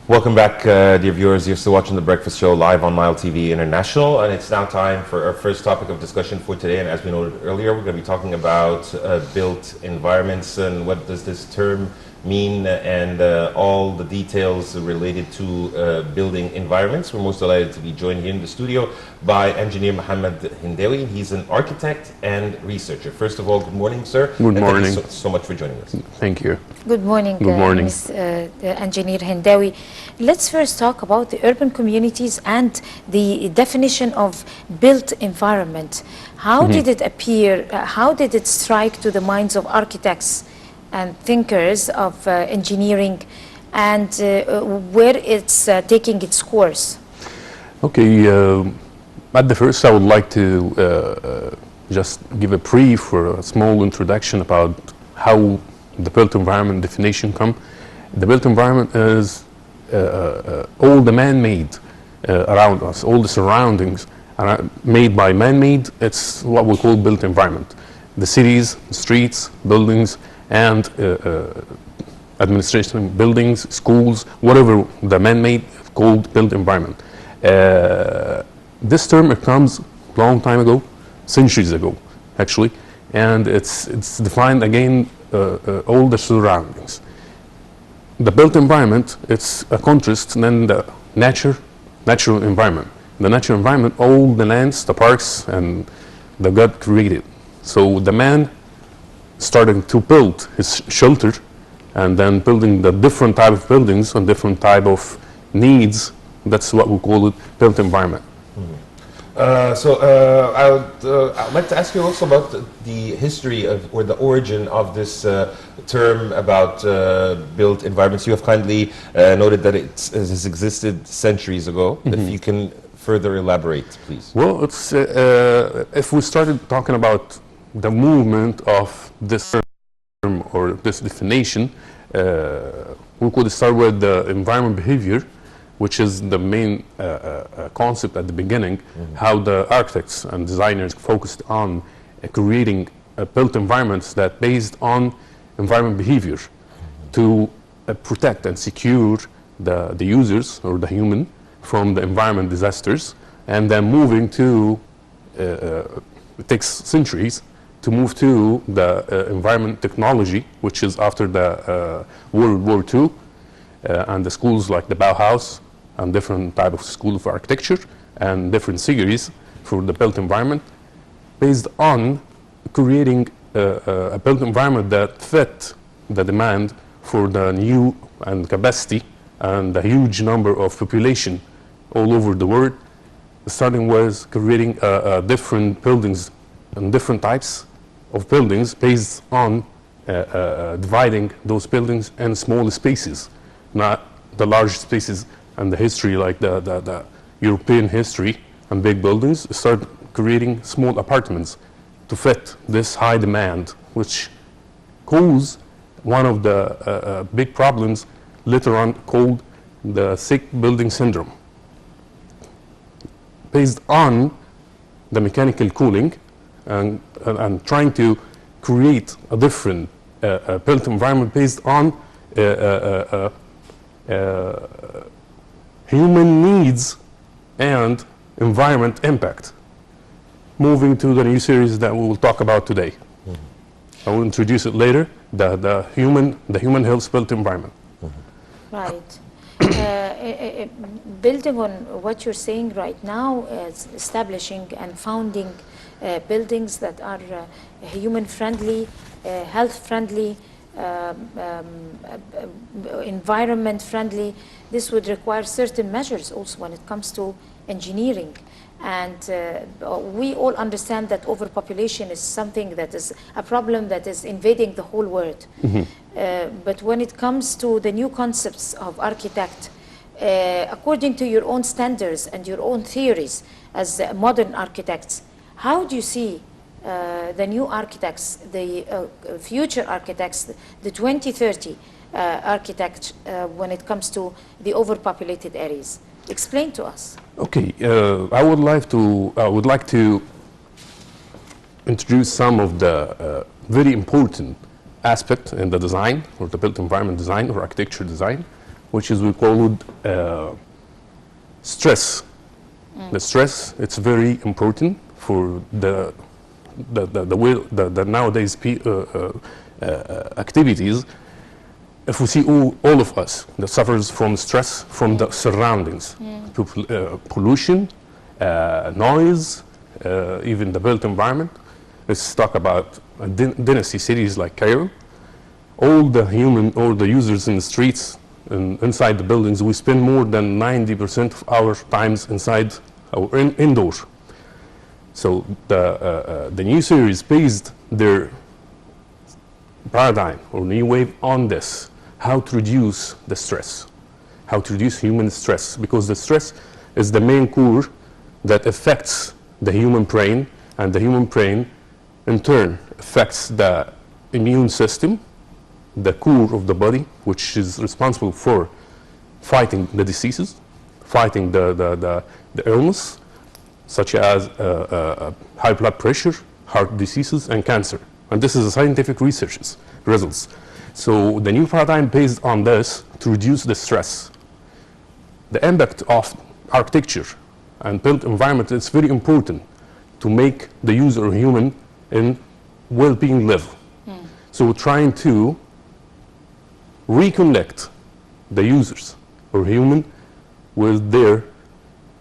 Welcome back, dear viewers. You're still watching The Breakfast Show live on Nile TV International, and it's now time for our first topic of discussion for today. And as we noted earlier, we're going to be talking about built environments and what does this term mean and all the details related to building environments. We're most delighted to be joined here in the studio by engineer Mohamed Hendawi. He's an architect and researcher. First of all, good morning, sir. Good morning. Thank you so much for joining us. Thank you. Good morning, Ms. Engineer Hendawi. Let's first talk about the urban communities and the definition of built environment. How did it appear? How did it strike to the minds of architects and thinkers of engineering, and where it's taking its course? Okay, at the first I would like to just give a brief or a small introduction about how the built environment definition come. The built environment is all the man-made around us, all the surroundings are made by man-made. It's what we call built environment. The cities, streets, buildings, and administration buildings, schools, whatever the man-made, called built environment. This term comes a long time ago, centuries ago, actually, and it's defined again all the surroundings. The built environment, it's a contrast than the natural environment. The natural environment, all the lands, the parks, and the God created. So the man starting to build his shelter, and then building the different type of buildings on different type of needs. That's what we call it, built environment. I'd like to ask you also about the history of, or the origin of this term about built environments. You have kindly noted that it has existed centuries ago. If you can further elaborate, please. Well, it's if we started talking about the movement of this term or this definition, we could start with the environment behavior, which is the main concept at the beginning, how the architects and designers focused on creating built environments that based on environment behavior to protect and secure the users or the human from the environment disasters, and then moving to, it takes centuries to move to the environment technology, which is after the World War II, and the schools like the Bauhaus, and different type of school of architecture and different series for the built environment, based on creating a built environment that fit the demand for the new and capacity and the huge number of population all over the world, starting with creating different buildings and different types of buildings based on dividing those buildings in small spaces, not the large spaces. And the history, like the European history and big buildings, start creating small apartments to fit this high demand, which caused one of the big problems later on called the sick building syndrome. Based on the mechanical cooling and trying to create a different built environment based on human needs and environment impact. Moving to the new series that we will talk about today. I will introduce it later, the human health built environment. Right. Building on what you're saying right now, is establishing and founding buildings that are human-friendly, health-friendly, environment-friendly. This would require certain measures also when it comes to engineering. And we all understand that overpopulation is something that is a problem that is invading the whole world. But when it comes to the new concepts of architect, according to your own standards and your own theories as modern architects, how do you see the new architects, the future architects, the 2030 architects when it comes to the overpopulated areas? Explain to us. Okay, I would like to introduce some of the very important aspects in the design or the built environment design or architecture design, which is we call it stress. The stress, it's very important for the nowadays activities. If we see all of us that suffers from stress from the surroundings, pollution, noise, even the built environment. Let's talk about dynasty cities like Cairo. All the users in the streets and inside the buildings, we spend more than 90% of our times inside or indoors. So the new series based their paradigm or new wave on this, how to reduce the stress, how to reduce human stress, because the stress is the main core that affects the human brain, and the human brain in turn affects the immune system, the core of the body, which is responsible for fighting the diseases, fighting the illness, such as high blood pressure, heart diseases, and cancer. And this is a scientific research results. So the new paradigm based on this to reduce the stress. The impact of architecture and built environment is very important to make the user human in well-being level. So we're trying to reconnect the users or human with their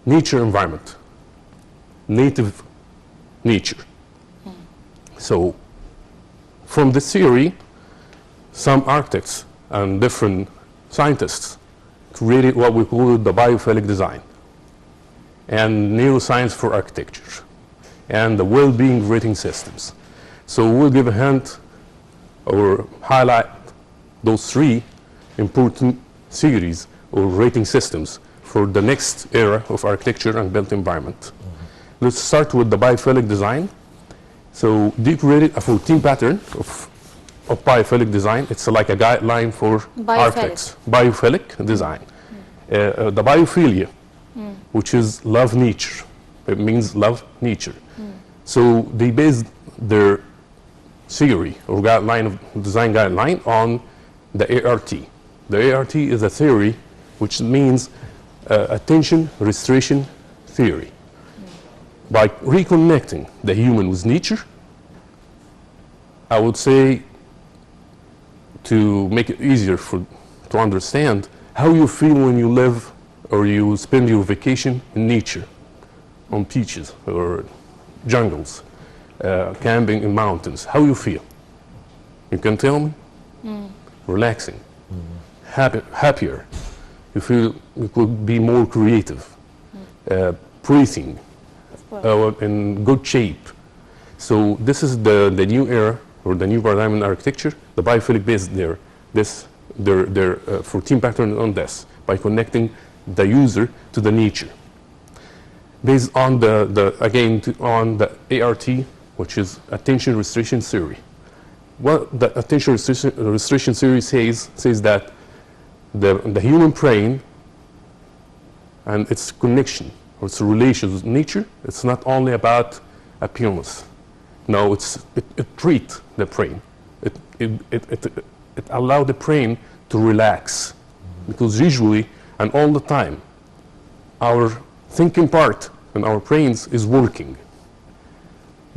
nature environment, native nature. So from this theory, some architects and different scientists created what we call the biophilic design and neuroscience for architecture and the well-being rating systems. So we'll give a hint or highlight those three important series or rating systems for the next era of architecture and built environment. Let's start with the biophilic design. So they created a 14 pattern of biophilic design. It's like a guideline for architects. Biophilic design. The biophilia, which is love nature. It means love nature. So they based their theory or guideline of design guideline on the ART. The ART is a theory which means attention restoration theory. By reconnecting the human with nature, I would say, to make it easier to understand how you feel when you live or you spend your vacation in nature, on beaches or jungles, camping in mountains. How you feel? You can tell me? Relaxing, happier. You feel you could be more creative, breathing, in good shape. So this is the new era or the new paradigm in architecture. The biophilic based their 14 pattern on this by connecting the user to the nature. Based on on the ART, which is attention restoration theory. What the attention restoration theory says that the human brain and its connection or its relation with nature, it's not only about appearance. No, it treats the brain. It allows the brain to relax, because usually and all the time, our thinking part in our brains is working.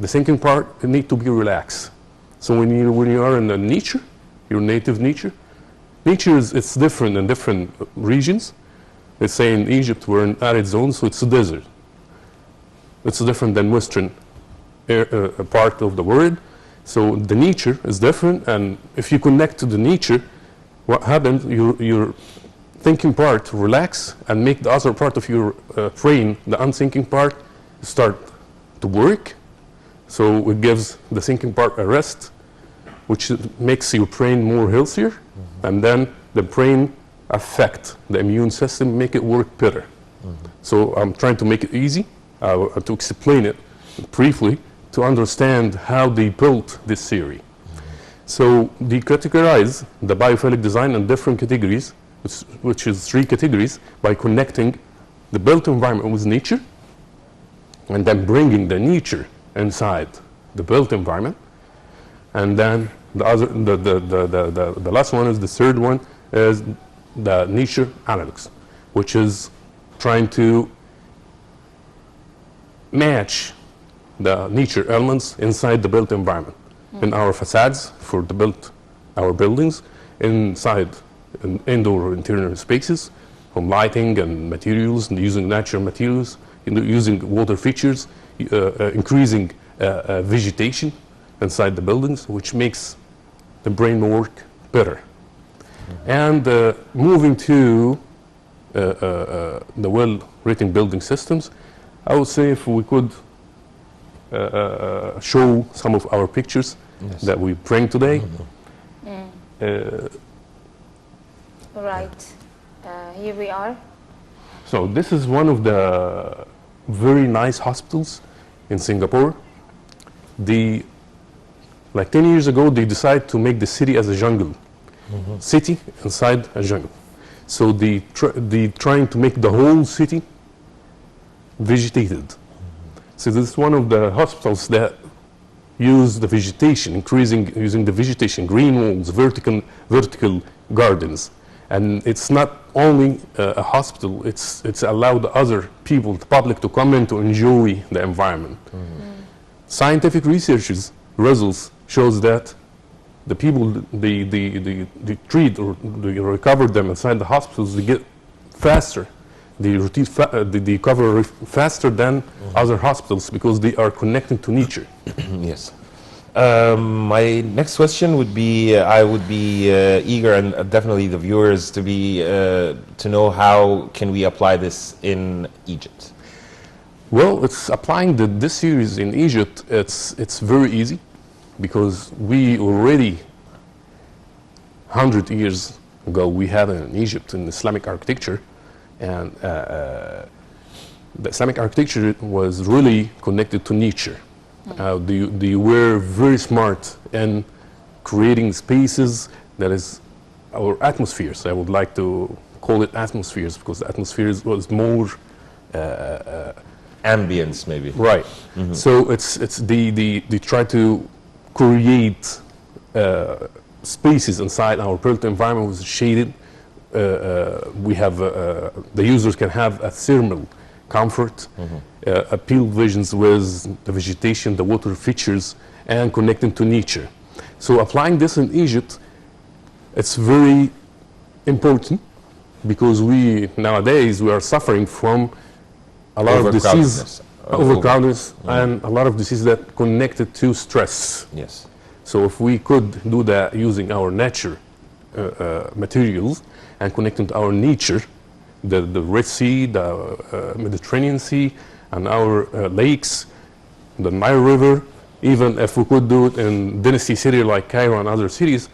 The thinking part needs to be relaxed. So when you are in the nature, your native nature, it's different in different regions. Let's say in Egypt we're in arid zone, so it's a desert. It's different than western part of the world. So the nature is different, and if you connect to the nature, what happens? Your thinking part relax and make the other part of your brain, the unthinking part, start to work. So it gives the thinking part a rest, which makes your brain more healthier, and then the brain affect the immune system, make it work better. So I'm trying to make it easy, to explain it briefly, to understand how they built this theory. So they categorize the biophilic design in different categories, which is 3 categories, by connecting the built environment with nature, and then bringing the nature inside the built environment. And then the last one is the third one, is the nature analogs, which is trying to match the nature elements inside the built environment. In our facades for the our buildings, inside indoor or interior spaces, from lighting and materials, and using natural materials, using water features, increasing vegetation inside the buildings, which makes the brain work better. And moving to the well-written building systems, I would say if we could show some of our pictures that we bring today. Right. Here we are. So this is one of the very nice hospitals in Singapore. Like 10 years ago, they decided to make the city as a jungle. City inside a jungle. So they trying to make the whole city vegetated. So this is one of the hospitals that use the vegetation, using the vegetation, green walls, vertical gardens. And it's not only a hospital, it's allowed other people, the public, to come in to enjoy the environment. Scientific researches results shows that the people they treat or they recover them inside the hospitals, they get faster. They recover faster than other hospitals because they are connected to nature. Yes. My next question would be, I would be eager, and definitely the viewers, to be to know how can we apply this in Egypt? Well, it's applying this series in Egypt. It's very easy because we already 100 years ago we had in Egypt in Islamic architecture, and the Islamic architecture was really connected to nature. They were very smart in creating spaces that is our atmospheres. I would like to call it atmospheres because the atmospheres was more Ambience, maybe. right. So it's they try to create spaces inside our built environment with shaded. We have the users can have a thermal comfort, appeal visions with the vegetation, the water features, and connecting to nature. So applying this in Egypt, it's very important because nowadays we are suffering from a lot of disease, overcrowdedness, and a lot of disease that connected to stress. Yes. So if we could do that using our nature materials and connecting to our nature, the Red Sea, the Mediterranean Sea, and our lakes, the Nile River, even if we could do it in dynasty city like Cairo and other cities,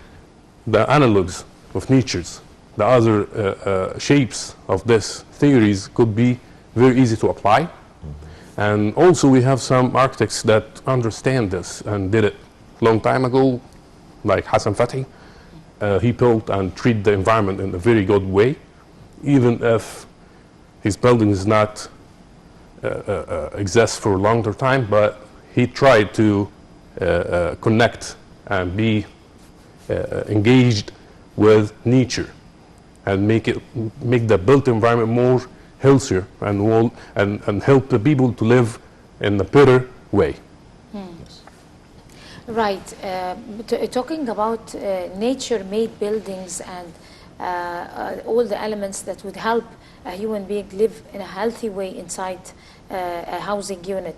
the analogs of natures, the other shapes of these theories could be very easy to apply. And also we have some architects that understand this and did it long time ago, like Hassan Fathy. He built and treated the environment in a very good way, even if his building is not exist for a longer time, but he tried to connect and be engaged with nature and make the built environment more healthier and help the people to live in a better way. Right. Talking about nature-made buildings and all the elements that would help a human being live in a healthy way inside a housing unit.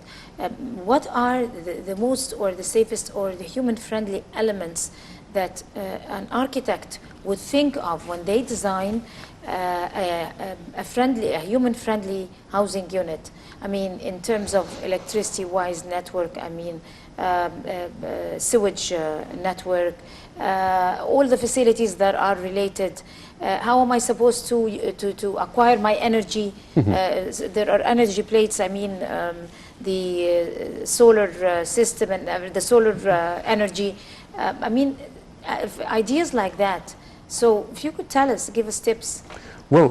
What are the most or the safest or the human-friendly elements that an architect would think of when they design a human-friendly housing unit? I mean, in terms of electricity-wise network, I mean, sewage network, all the facilities that are related. How am I supposed to acquire my energy? There are energy plates, I mean, the solar system and the solar energy. I mean, ideas like that. So if you could tell us, give us tips. Well,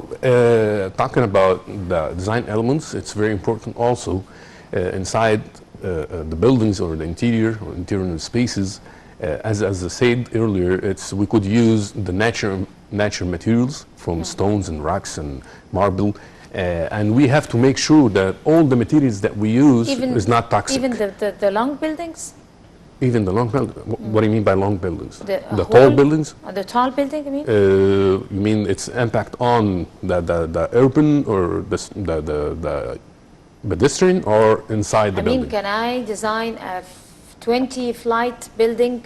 talking about the design elements, it's very important also inside the buildings or the interior or interior spaces. As I said earlier, we could use the natural materials from stones and rocks and marble. And we have to make sure that all the materials that we use is not toxic. Even the long buildings? Even the long buildings? What do you mean by long buildings? The tall buildings? The tall building, you mean? You mean its impact on the urban or the pedestrian or inside the building? Can I design a 20-flight building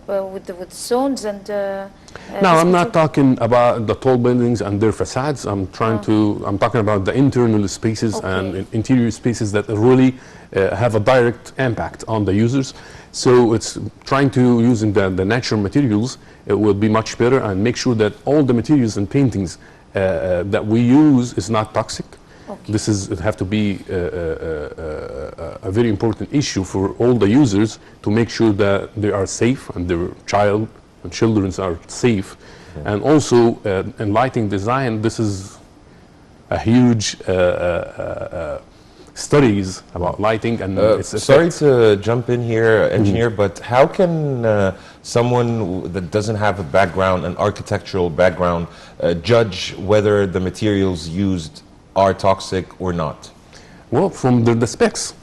with stones and... No, I'm not talking about the tall buildings and their facades. I'm talking about the internal spaces and interior spaces that really have a direct impact on the users. So it's trying to using the natural materials. It will be much better and make sure that all the materials and paintings that we use is not toxic. It have to be a very important issue for all the users to make sure that they are safe and their children are safe. And also in lighting design, this is a huge studies about lighting and its effects. Sorry to jump in here, engineer, but how can someone that doesn't have a background, an architectural background, judge whether the materials used are toxic or not? Well, from the specs,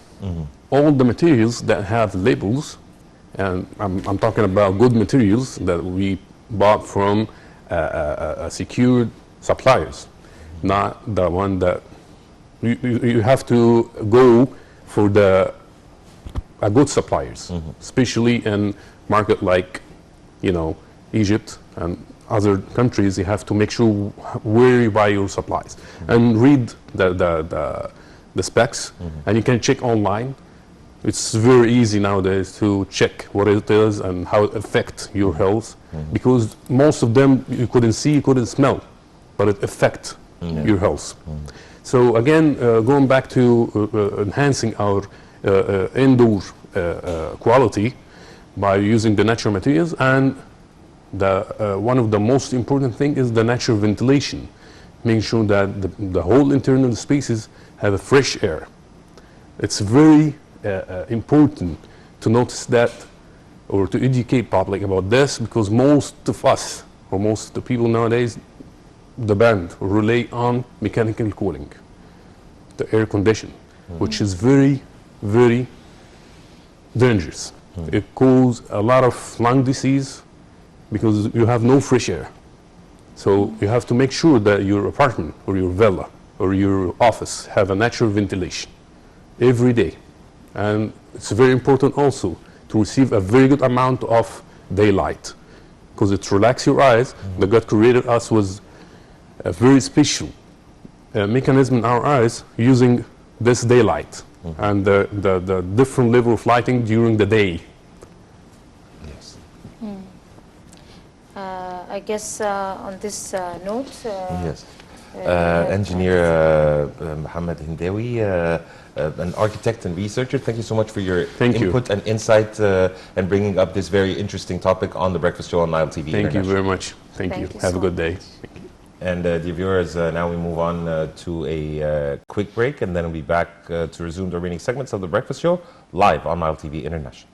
all the materials that have labels, and I'm talking about good materials that we bought from secured suppliers, not the one that you have to go for a good suppliers, especially in market like Egypt and other countries. You have to make sure where you buy your supplies and read the specs, and you can check online. It's very easy nowadays to check what it is and how it affects your health, because most of them you couldn't see, you couldn't smell, but it affects your health. So again, going back to enhancing our indoor quality by using the natural materials, and one of the most important thing is the natural ventilation, making sure that the whole internal spaces have a fresh air. It's very important to notice that, or to educate public about this, because most of us, or most of the people nowadays, depend or rely on mechanical cooling, the air condition, which is very, very dangerous. It causes a lot of lung disease because you have no fresh air. So you have to make sure that your apartment or your villa or your office have a natural ventilation every day. And it's very important also to receive a very good amount of daylight, because it relaxes your eyes. The God created us with a very special mechanism in our eyes using this daylight and the different level of lighting during the day. Yes. I guess on this note... yes. Engineer Mohamed Hendawi, an architect and researcher, thank you so much for your input and insight and bringing up this very interesting topic on The Breakfast Show on Nile TV. Thank you very much. Thank you. Have a good day. And dear viewers, now we move on to a quick break, and then we'll be back to resume the remaining segments of The Breakfast Show live on Nile TV International.